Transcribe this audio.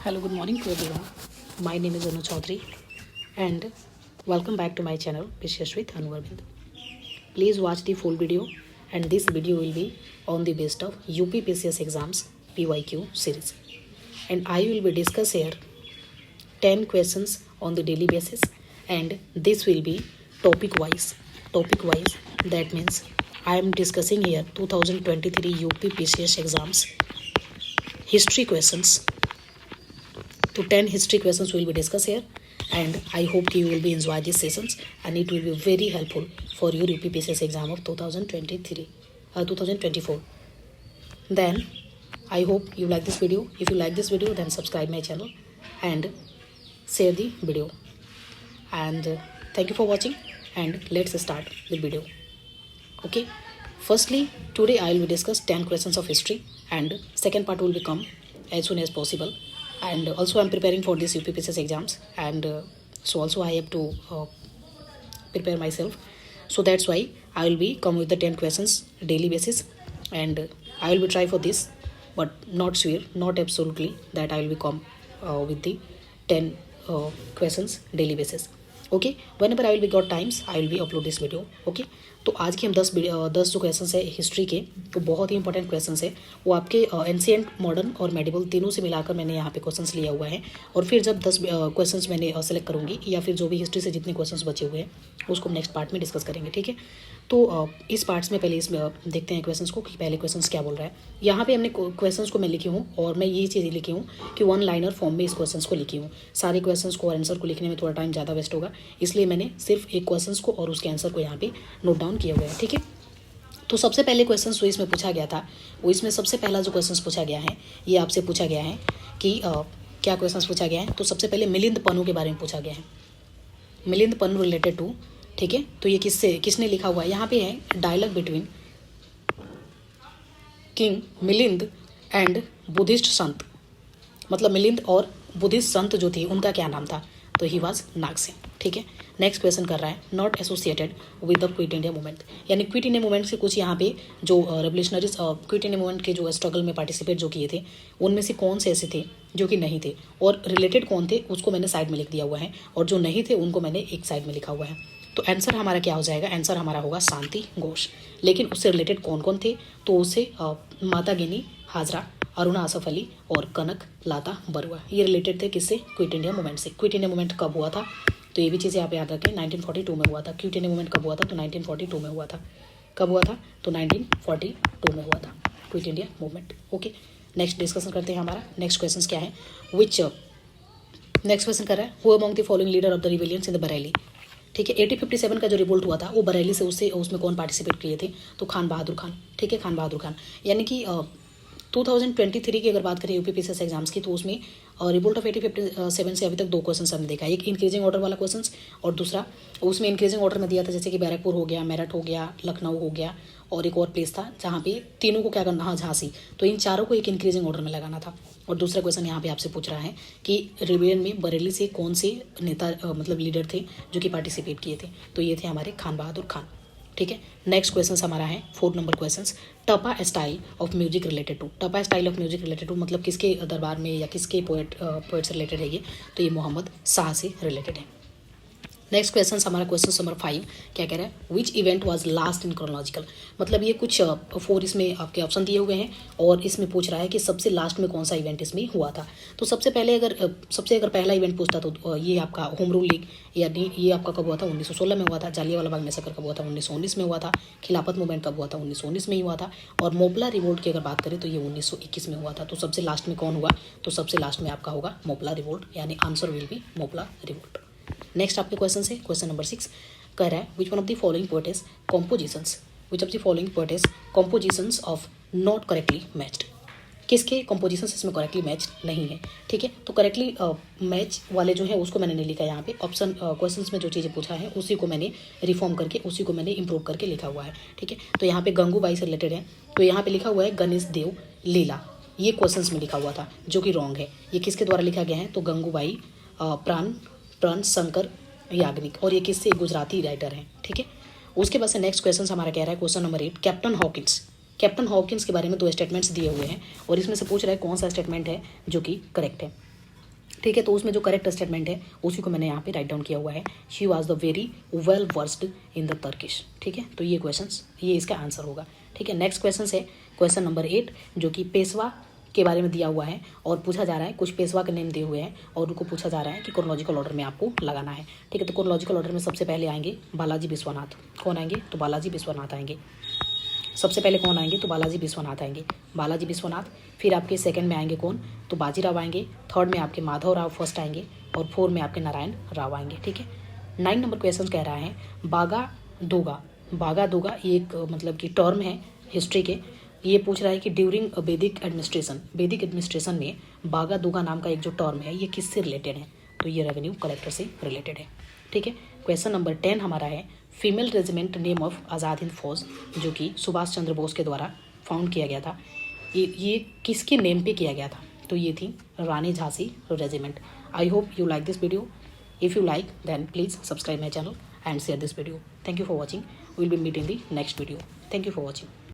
Hello, good morning to everyone. My name is Anu Chaudhary and welcome back to my channel Precious with Anu Arvind. Please watch the full video and this video will be on the best of UPPCS exams PYQ series. And I will be discuss here 10 questions on the daily basis and this will be topic wise. That means I am discussing here 2023 UPPCS exams history questions. To 10 history questions will be discussed here and I hope you will be enjoy these sessions and it will be very helpful for your UPPCS exam of 2024. Then I hope you like this video. If you like this video then subscribe my channel and share the video. And thank you for watching and let's start the video. Okay, firstly today I will discuss 10 questions of history and second part will become as soon as possible. And also I'm preparing for this UPPCS exams and so also I have to prepare myself, so that's why I will be come with the 10 questions daily basis and I will be try for this, but not sure, not absolutely that I will be come with the 10 questions daily basis. Okay, when ever I will be got times I will be upload this video. Okay, तो आज की हम 10 जो question है history के तो बहुत ही important question है. वो आपके एंशिएंट, मॉडर्न और मेडिवल तीनों से मिलाकर मैंने यहाँ पे क्वेश्चंस लिया हुआ है. और फिर जब 10 क्वेश्चंस मैंने सेलेक्ट करूँगी या फिर जो भी हिस्ट्री से जितने क्वेश्चंस बचे हुए हैं उसको नेक्स्ट पार्ट में डिस्कस करेंगे. ठीक है, तो इस पार्ट्स में पहले इसमें देखते हैं क्वेश्चंस को कि पहले क्वेश्चंस क्या बोल रहा है. यहाँ पे हमने क्वेश्चंस को मैं लिखी हूँ और मैं ये चीज़ लिखी हूँ कि वन लाइनर फॉर्म में इस क्वेश्चंस को लिखी हूँ. सारे क्वेश्चंस को और आंसर को लिखने में थोड़ा टाइम ज़्यादा वेस्ट होगा, इसलिए मैंने सिर्फ एक क्वेश्चंस को और उसके आंसर को यहाँ पे नोट डाउन किया हुआ है. ठीक है, तो सबसे पहले क्वेश्चन जो इसमें पूछा गया था वो इसमें सबसे पहला जो क्वेश्चन पूछा गया है ये आपसे पूछा गया है कि क्या क्वेश्चन पूछा गया है. तो सबसे पहले मिलिंद पन्नू के बारे में पूछा गया है. मिलिंद पन्नू रिलेटेड टू, ठीक है, तो ये किसने लिखा हुआ है. यहाँ पे है dialogue between king Milind and Buddhist संत, मतलब मिलिंद और बुद्धिस्ट संत जो थी उनका क्या नाम था, तो ही वाज नागसेन. ठीक है, नेक्स्ट क्वेश्चन कर रहा है not associated with the quit India movement, यानी क्विट इंडिया मूवमेंट से कुछ यहाँ पे जो रेवोल्यूशनरीज क्विट इंडिया मूवमेंट के जो स्ट्रगल में पार्टिसिपेट जो किए थे उनमें से कौन से ऐसे थे जो कि नहीं थे, और रिलेटेड कौन थे उसको मैंने साइड में लिख दिया हुआ है और जो नहीं थे उनको मैंने एक साइड में लिखा हुआ है. तो आंसर हमारा क्या हो जाएगा, आंसर हमारा होगा शांति घोष. लेकिन उससे रिलेटेड कौन कौन थे, तो उससे माता गिनी हाजरा, अरुणा आसफ अली और कनक लाता बरुआ, ये रिलेटेड थे किससे, क्विट इंडिया मूवमेंट से. क्विट इंडिया मूवमेंट कब हुआ था, तो ये भी चीज़ें आप याद रखें. 1942 में हुआ था. क्विट इंडिया मूवमेंट कब हुआ था, तो 1942 में हुआ था. कब हुआ था, तो 1942 में हुआ था quit India movement. Okay, next discussion करते हैं. हमारा नेक्स्ट क्वेश्चन क्या है, नेक्स्ट क्वेश्चन कर रहा है who among the following leader of the rebellions in the Bareilly. ठीक है, 1857 का जो रिवोल्ट हुआ था वो बरेली से उसमें कौन पार्टिसिपेट किए थे, तो खान बहादुर खान. ठीक है, खान बहादुर खान. यानी कि 2023 की अगर बात करें यूपीपीसीएस एग्जाम्स की तो उसमें रिवोल्ट ऑफ 1857 से अभी तक 2 क्वेश्चन हमने देखा. एक इंक्रीजिंग ऑर्डर वाला क्वेश्चन और दूसरा उसमें इंक्रीजिंग ऑर्डर में दिया था जैसे कि बैरकपुर हो गया, मेरठ हो गया, लखनऊ हो गया और एक और प्लेस था जहाँ पे तीनों को क्या करना, हाँ झांसी. तो इन चारों को एक इंक्रीजिंग ऑर्डर में लगाना था. और दूसरा क्वेश्चन यहाँ पे आपसे पूछ रहा है कि रिबेलियन में बरेली से कौन से नेता मतलब लीडर थे जो कि पार्टिसिपेट किए थे, तो ये थे हमारे खान बहादुर खान. ठीक है, नेक्स्ट क्वेश्चन हमारा है 4 number question tappa style of music related to. Tappa style of music related to मतलब किसके दरबार में या किसके पोएट से रिलेटेड है ये, तो ये मोहम्मद शाह से रिलेटेड है. नेक्स्ट क्वेश्चन हमारा क्वेश्चन नंबर 5 क्या कह रहा है, which event was last in chronological. मतलब ये कुछ 4 इसमें आपके ऑप्शन दिए हुए हैं और इसमें पूछ रहा है कि सबसे लास्ट में कौन सा इवेंट इसमें हुआ था. तो सबसे अगर पहला इवेंट पूछता तो ये आपका होम रूल लीग, यानी ये आपका कब हुआ था, 1916 में हुआ था. जालियांवाला बाग मैसेकर कब हुआ था, 1919 में हुआ था. खिलाफत मूवमेंट कब हुआ था, 1919 में ही हुआ था. और मोपला रिवोल्ट की अगर बात करें तो ये 1921 में हुआ था. तो सबसे लास्ट में कौन हुआ, तो सबसे लास्ट में आपका होगा मोपला रिवोल्ट, यानी answer will be Moplah revolt. Next आपके क्वेश्चन है क्वेश्चन नंबर 6 कह रहा है which one of the following poets compositions, which of the following poets compositions of not correctly matched. किसके कॉम्पोजिशंस इसमें करेक्टली मैच नहीं है. ठीक है, तो करेक्टली मैच वाले जो है उसको मैंने नहीं लिखा यहाँ पे. ऑप्शन क्वेश्चंस में जो चीज़ें पूछा है उसी को मैंने रिफॉर्म करके उसी को मैंने इंप्रूव करके लिखा हुआ है. ठीक है, तो यहाँ पे गंगूबाई से रिलेटेड है तो यहाँ पे लिखा हुआ है गणेश देव लीला, ये क्वेश्चंस में लिखा हुआ था जो कि रॉन्ग है. ये किसके द्वारा लिखा गया है, तो गंगूबाई प्राण शंकर याग्निक, और ये किससे, गुजराती राइटर हैं. ठीक है, उसके बाद से नेक्स्ट क्वेश्चन हमारा कह रहा है क्वेश्चन नंबर 8 कैप्टन हॉकिंस के बारे में 2 स्टेटमेंट्स दिए हुए हैं और इसमें से पूछ रहा है कौन सा स्टेटमेंट है जो कि करेक्ट है. ठीक है, तो उसमें जो करेक्ट स्टेटमेंट है उसी को मैंने यहाँ पे राइट डाउन किया हुआ है। She was the very well versed in the Turkish. ठीक है, तो ये क्वेश्चंस, ये इसका आंसर होगा। ठीक है, नेक्स्ट क्वेश्चन है क्वेश्चन नंबर 8, जो कि पेशवा के बारे में दिया हुआ है और पूछा जा रहा है, कुछ पेशवा के नेम दिए हुए हैं और उनको पूछा जा रहा है कि क्रोनोलॉजिकल ऑर्डर में आपको लगाना है। ठीक है, तो क्रोनोलॉजिकल ऑर्डर में सबसे पहले आएंगे बालाजी विश्वनाथ। कौन आएंगे? तो बालाजी विश्वनाथ आएंगे। सबसे पहले कौन आएंगे? तो बालाजी विश्वनाथ आएंगे, बालाजी विश्वनाथ। फिर आपके सेकंड में आएंगे कौन? तो बाजीराव आएंगे। थर्ड में आपके माधव राव फर्स्ट आएंगे और फोर्थ में आपके नारायण राव आएंगे। ठीक है, 9 नंबर क्वेश्चन कह रहा है बागा दोगा। बागा दोगा ये एक मतलब कि टर्म है हिस्ट्री के। ये पूछ रहा है कि ड्यूरिंग वैदिक एडमिनिस्ट्रेशन में बागा दोगा नाम का एक जो टर्म है ये किससे रिलेटेड है? तो ये रेवेन्यू कलेक्टर से रिलेटेड है। ठीक है, क्वेश्चन नंबर 10 हमारा है female regiment name of Azad Hind फौज, जो कि सुभाष चंद्र बोस के द्वारा फाउंड किया गया था। ये किसके नेम पे किया गया था? तो ये थी Rani Jhansi regiment. I hope you like this video. If you like, then please subscribe my channel and share this video. Thank you for watching. We will be meeting in the next video. Thank you for watching.